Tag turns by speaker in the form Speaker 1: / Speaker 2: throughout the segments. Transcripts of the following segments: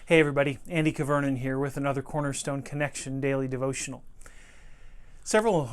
Speaker 1: Hey everybody, Andy Kvernen here with another Cornerstone Connection Daily Devotional. Several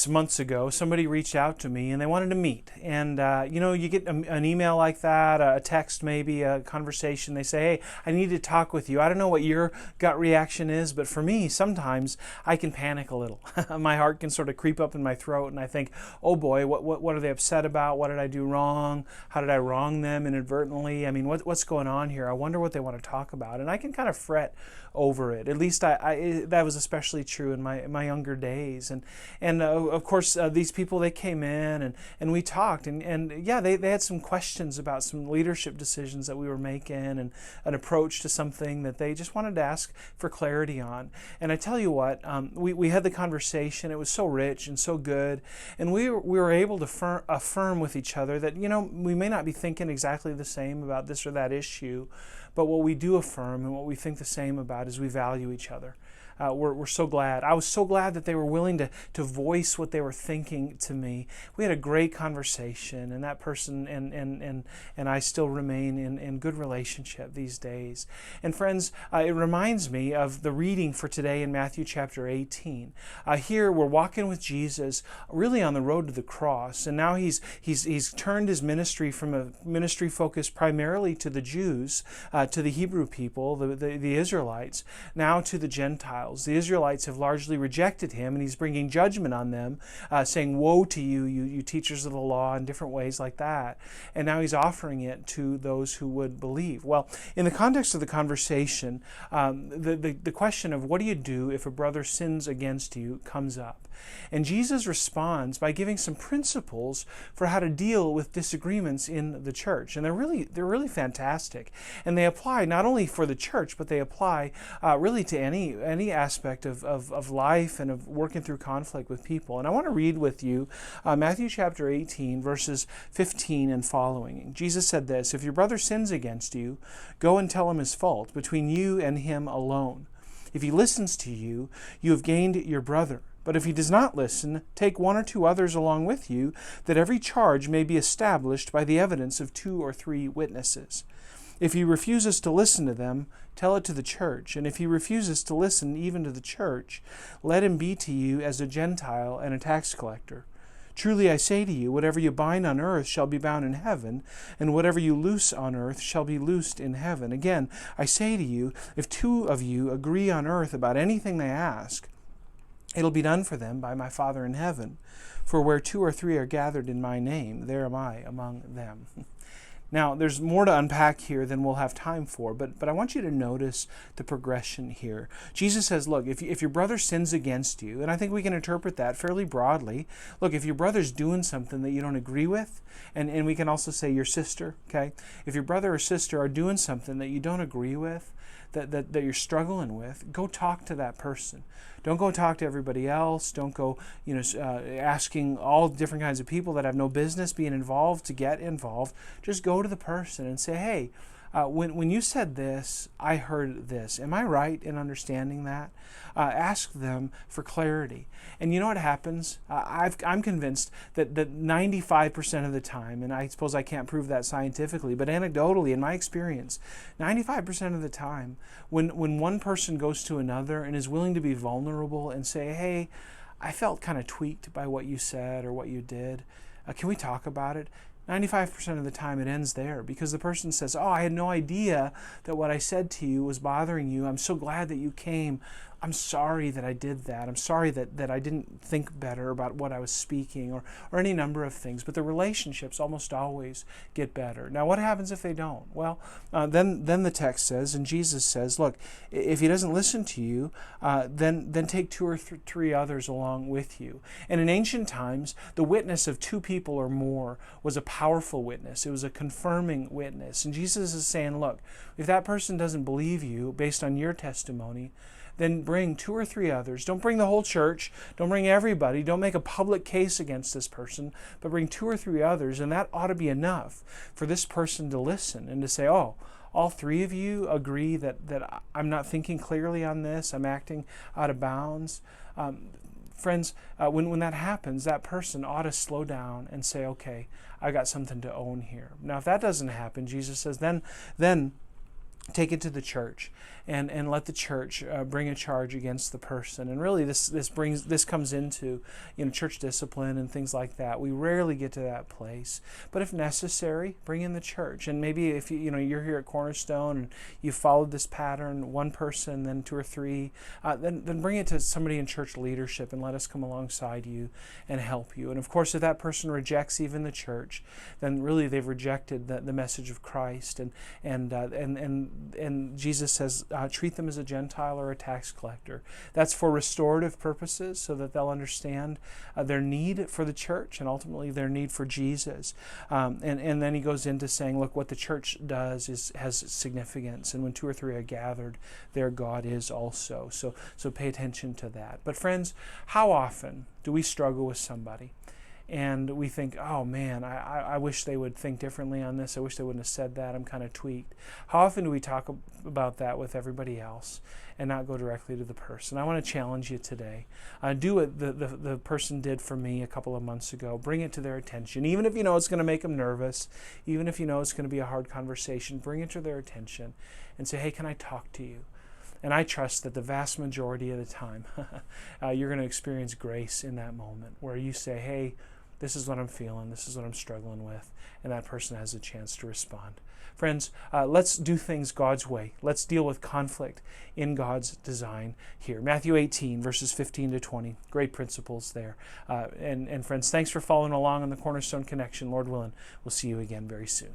Speaker 1: months ago, somebody reached out to me and they wanted to meet. And, you get an email like that, a text maybe, a conversation. They say, hey, I need to talk with you. I don't know what your gut reaction is, but for me, sometimes I can panic a little. My heart can sort of creep up in my throat and I think, oh boy, what are they upset about? What did I do wrong? How did I wrong them inadvertently? I mean, what's going on here? I wonder what they want to talk about. And I can kind of fret over it. At least that was especially true in my younger days. And of course, these people, they came in and we talked. And yeah, they had some questions about some leadership decisions that we were making and an approach to something that they just wanted to ask for clarity on. And I tell you what, we had the conversation. It was so rich and so good. And we were able to affirm with each other that, we may not be thinking exactly the same about this or that issue, but what we do affirm and what we think the same about is we value each other. We're so glad. I was so glad that they were willing to voice what they were thinking to me. We had a great conversation, and that person and I still remain in good relationship these days. And friends, it reminds me of the reading for today in Matthew chapter 18. Here we're walking with Jesus, really on the road to the cross, and now he's turned his ministry from a ministry focused primarily to the Jews, to the Hebrew people, the Israelites, now to the Gentiles. The Israelites have largely rejected him, and he's bringing judgment on them, saying, woe to you, you teachers of the law, in different ways like that. And now he's offering it to those who would believe. Well, in the context of the conversation, the question of what do you do if a brother sins against you comes up. And Jesus responds by giving some principles for how to deal with disagreements in the church. And they're really fantastic. And they apply not only for the church, but they apply really to any aspect of life and of working through conflict with people. And I want to read with you Matthew chapter 18, verses 15 and following. Jesus said this, if your brother sins against you, go and tell him his fault between you and him alone. If he listens to you, you have gained your brother. But if he does not listen, take one or two others along with you, that every charge may be established by the evidence of 2 or 3 witnesses. If he refuses to listen to them, tell it to the church. And if he refuses to listen even to the church, let him be to you as a Gentile and a tax collector. Truly I say to you, whatever you bind on earth shall be bound in heaven, and whatever you loose on earth shall be loosed in heaven. Again, I say to you, if 2 of you agree on earth about anything they ask, it'll be done for them by my Father in heaven. For where 2 or 3 are gathered in my name, there am I among them. Now, there's more to unpack here than we'll have time for, but I want you to notice the progression here. Jesus says, look, if your brother sins against you, and I think we can interpret that fairly broadly. Look, if your brother's doing something that you don't agree with, and we can also say your sister, okay? If your brother or sister are doing something that you don't agree with, that you're struggling with, go talk to that person. Don't go talk to everybody else. Don't go, asking all different kinds of people that have no business being involved to get involved. Just go to the person and say, hey, when you said this, I heard this. Am I right in understanding that? Ask them for clarity. And you know what happens? I'm convinced that 95% of the time, and I suppose I can't prove that scientifically, but anecdotally, in my experience, 95% of the time, when one person goes to another and is willing to be vulnerable and say, hey, I felt kind of tweaked by what you said or what you did. Can we talk about it? 95% of the time it ends there because the person says, oh, I had no idea that what I said to you was bothering you. I'm so glad that you came. I'm sorry that I did that. I'm sorry that I didn't think better about what I was speaking or any number of things. But the relationships almost always get better. Now, what happens if they don't? Well, then the text says, and Jesus says, look, if he doesn't listen to you, then take 2 or 3 others along with you. And in ancient times, the witness of 2 people or more was a powerful witness. It was a confirming witness. And Jesus is saying, look, if that person doesn't believe you based on your testimony, then bring 2 or 3 others. Don't bring the whole church. Don't bring everybody. Don't make a public case against this person, but bring 2 or 3 others, and that ought to be enough for this person to listen and to say, oh, all 3 of you agree that I'm not thinking clearly on this. I'm acting out of bounds. Friends, when that happens, that person ought to slow down and say, okay, I got something to own here. Now, if that doesn't happen, Jesus says, then take it to the church and let the church bring a charge against the person. And really this comes into church discipline and things like that. We rarely get to that place, but if necessary, bring in the church. And maybe if you're here at Cornerstone and you followed this pattern, one person, then two or three, then bring it to somebody in church leadership and let us come alongside you and help you. And of course, if that person rejects even the church, then really they've rejected the message of Christ. And Jesus says, treat them as a Gentile or a tax collector. That's for restorative purposes, so that they'll understand their need for the church and ultimately their need for Jesus. And then he goes into saying, look, what the church does has significance, and when two or three are gathered, there God is also. So pay attention to that. But friends, how often do we struggle with somebody? And we think, oh man, I wish they would think differently on this. I wish they wouldn't have said that. I'm kind of tweaked. How often do we talk about that with everybody else and not go directly to the person? I want to challenge you today. Do what the person did for me a couple of months ago. Bring it to their attention. Even if you know it's going to make them nervous, even if you know it's going to be a hard conversation, bring it to their attention and say, hey, can I talk to you? And I trust that the vast majority of the time, you're going to experience grace in that moment where you say, hey, this is what I'm feeling, this is what I'm struggling with, and that person has a chance to respond. Friends, let's do things God's way. Let's deal with conflict in God's design here. Matthew 18, verses 15 to 20. Great principles there. And friends, thanks for following along on the Cornerstone Connection. Lord willing, we'll see you again very soon.